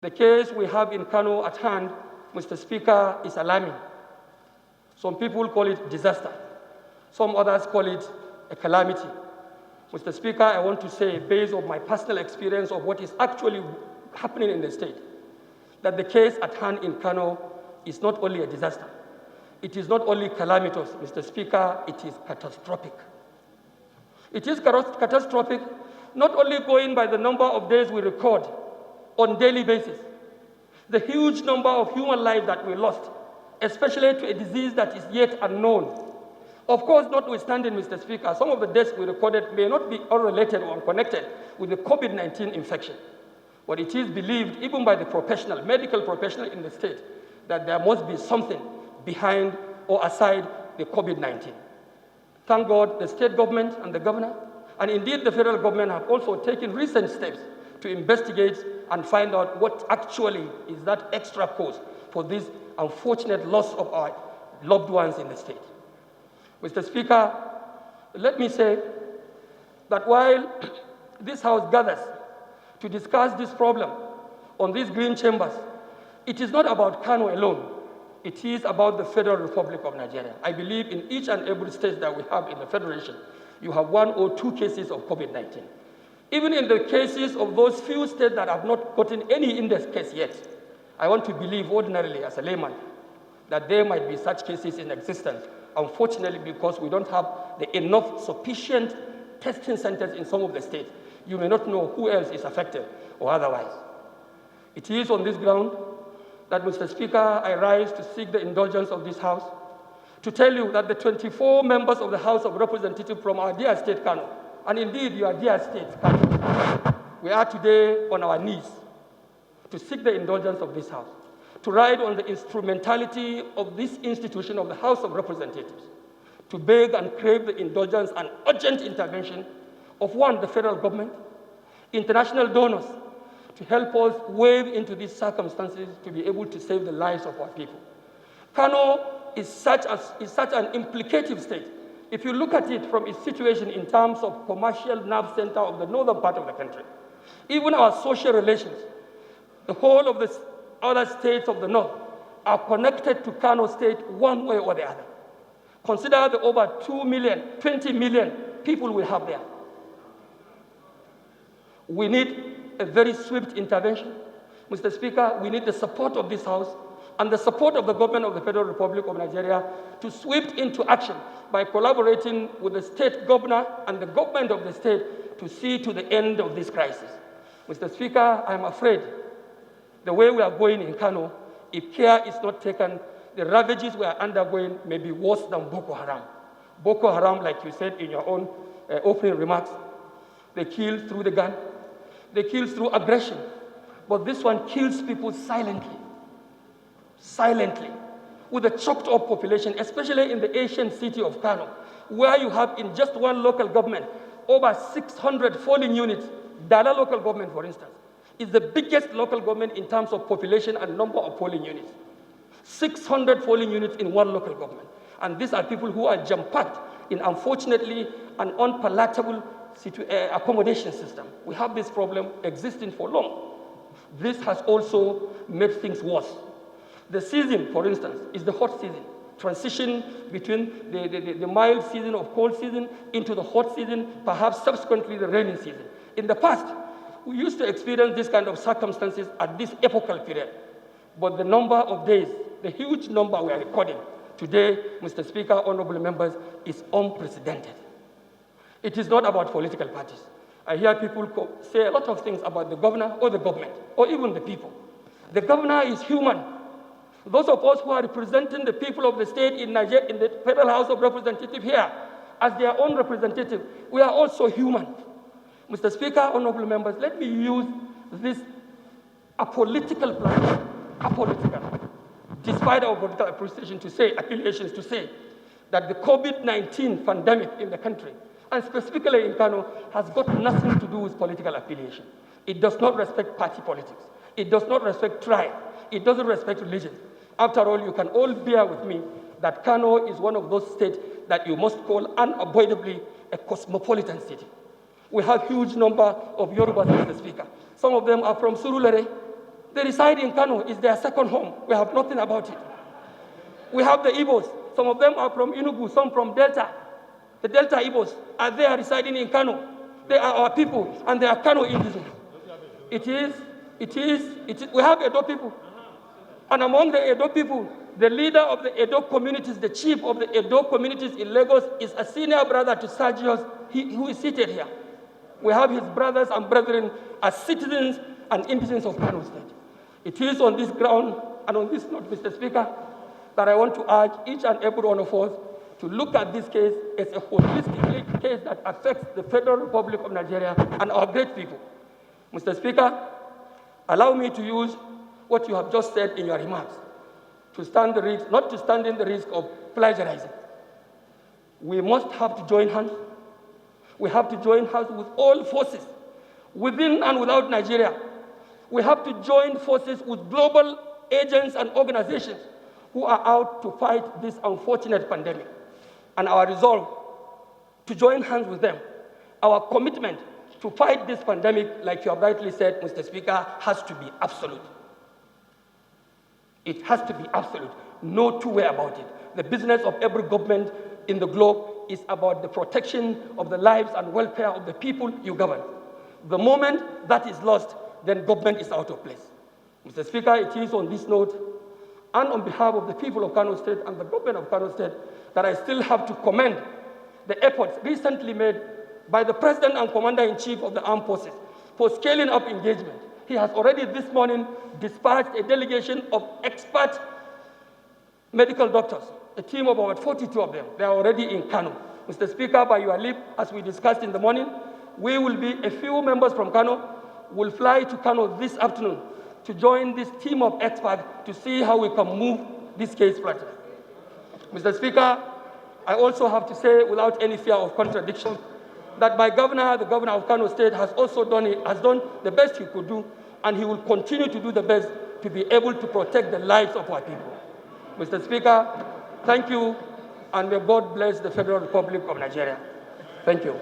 The case we have in Kano at hand, Mr. Speaker, is alarming. Some people call it disaster. Some others call it a calamity. Mr. Speaker, I want to say, based on my personal experience of what is actually happening in the state, that the case at hand in Kano is not only a disaster. It is not only calamitous, Mr. Speaker, it is catastrophic. It is catastrophic, not only going by the number of days we record on a daily basis, the huge number of human lives that we lost, especially to a disease that is yet unknown. Of course, notwithstanding, Mr. Speaker, some of the deaths we recorded may not be unrelated or unconnected with the COVID-19 infection. But it is believed, even by the medical professional in the state, that there must be something behind or aside the COVID-19. Thank God the state government and the governor, and indeed the federal government, have also taken recent steps to investigate and find out what actually is that extra cause for this unfortunate loss of our loved ones in the state. Mr. Speaker, let me say that while this House gathers to discuss this problem on these green chambers, it is not about Kano alone. It is about the Federal Republic of Nigeria. I believe in each and every state that we have in the Federation, you have 1 or 2 cases of COVID-19. Even in the cases of those few states that have not gotten any index case yet, I want to believe ordinarily as a layman that there might be such cases in existence. Unfortunately, because we don't have enough sufficient testing centers in some of the states, you may not know who else is affected or otherwise. It is on this ground that, Mr. Speaker, I rise to seek the indulgence of this House to tell you that the 24 members of the House of Representatives from our dear state, Kano, and indeed your dear state, Kano, we are today on our knees to seek the indulgence of this House, to ride on the instrumentality of this institution of the House of Representatives, to beg and crave the indulgence and urgent intervention of, one, the federal government, international donors, to help us wade into these circumstances to be able to save the lives of our people. Kano is such an implicative state. If you look at it from its situation in terms of commercial nerve center of the northern part of the country, even our social relations, the whole of the other states of the north are connected to Kano State one way or the other. Consider the over 2 million, 20 million people we have there. We need a very swift intervention. Mr. Speaker, we need the support of this House and the support of the government of the Federal Republic of Nigeria to sweep into action by collaborating with the state governor and the government of the state to see to the end of this crisis. Mr. Speaker, I am afraid the way we are going in Kano, if care is not taken, the ravages we are undergoing may be worse than Boko Haram. Boko Haram, like you said in your own opening remarks, they kill through the gun, they kill through aggression, but this one kills people silently, with a choked up population, especially in the ancient city of Kano, where you have in just one local government, over 600 polling units. Dala local government, for instance, is the biggest local government in terms of population and number of polling units. 600 polling units in one local government. And these are people who are jam-packed in, unfortunately, an unpalatable accommodation system. We have this problem existing for long. This has also made things worse. The season, for instance, is the hot season. Transition between the mild season of cold season into the hot season, perhaps subsequently the rainy season. In the past, we used to experience this kind of circumstances at this epochal period. But the number of days, the huge number we are recording today, Mr. Speaker, honorable members, is unprecedented. It is not about political parties. I hear people say a lot of things about the governor or the government or even the people. The governor is human. Those of us who are representing the people of the state in Nigeria, in the Federal House of Representatives here, as their own representative, we are also human. Mr. Speaker, honorable members, let me use this apolitical platform, despite our political affiliations to say that the COVID-19 pandemic in the country, and specifically in Kano, has got nothing to do with political affiliation. It does not respect party politics. It does not respect tribe. It doesn't respect religion. After all, you can all bear with me that Kano is one of those states that you must call unavoidably a cosmopolitan city. We have huge number of Yorubas, Mr. Speaker. Some of them are from Surulere. They reside in Kano. It's their second home. We have nothing about it. We have the Igbos. Some of them are from Enugu, some from Delta. The Delta Igbos are there residing in Kano. They are our people, and they are Kano indigenous. We have Edo people. And among the Edo people, the leader of the Edo communities, the chief of the Edo communities in Lagos is a senior brother to Sergius, who is seated here. We have his brothers and brethren as citizens and indigents of Kano State. It is on this ground and on this note, Mr. Speaker, that I want to urge each and every one of us to look at this case as a holistic case that affects the Federal Republic of Nigeria and our great people. Mr. Speaker, allow me to use what you have just said in your remarks, to stand the risk, not to stand in the risk of plagiarizing. We must have to join hands. We have to join hands with all forces, within and without Nigeria. We have to join forces with global agents and organizations who are out to fight this unfortunate pandemic. And our resolve to join hands with them, our commitment to fight this pandemic, like you have rightly said, Mr. Speaker, has to be absolute. It has to be absolute. No two way about it. The business of every government in the globe is about the protection of the lives and welfare of the people you govern. The moment that is lost, then government is out of place. Mr. Speaker, it is on this note, and on behalf of the people of Kano State and the government of Kano State, that I still have to commend the efforts recently made by the President and Commander-in-Chief of the Armed Forces for scaling up engagement. He has already this morning dispatched a delegation of expert medical doctors, a team of about 42 of them. They are already in Kano. Mr. Speaker, by your leave, as we discussed in the morning, we will be, a few members from Kano will fly to Kano this afternoon to join this team of experts to see how we can move this case further. Mr. Speaker, I also have to say, without any fear of contradiction, that my governor, the governor of Kano State, has done the best he could do, and he will continue to do the best to be able to protect the lives of our people. Mr. Speaker, thank you, and may God bless the Federal Republic of Nigeria. Thank you.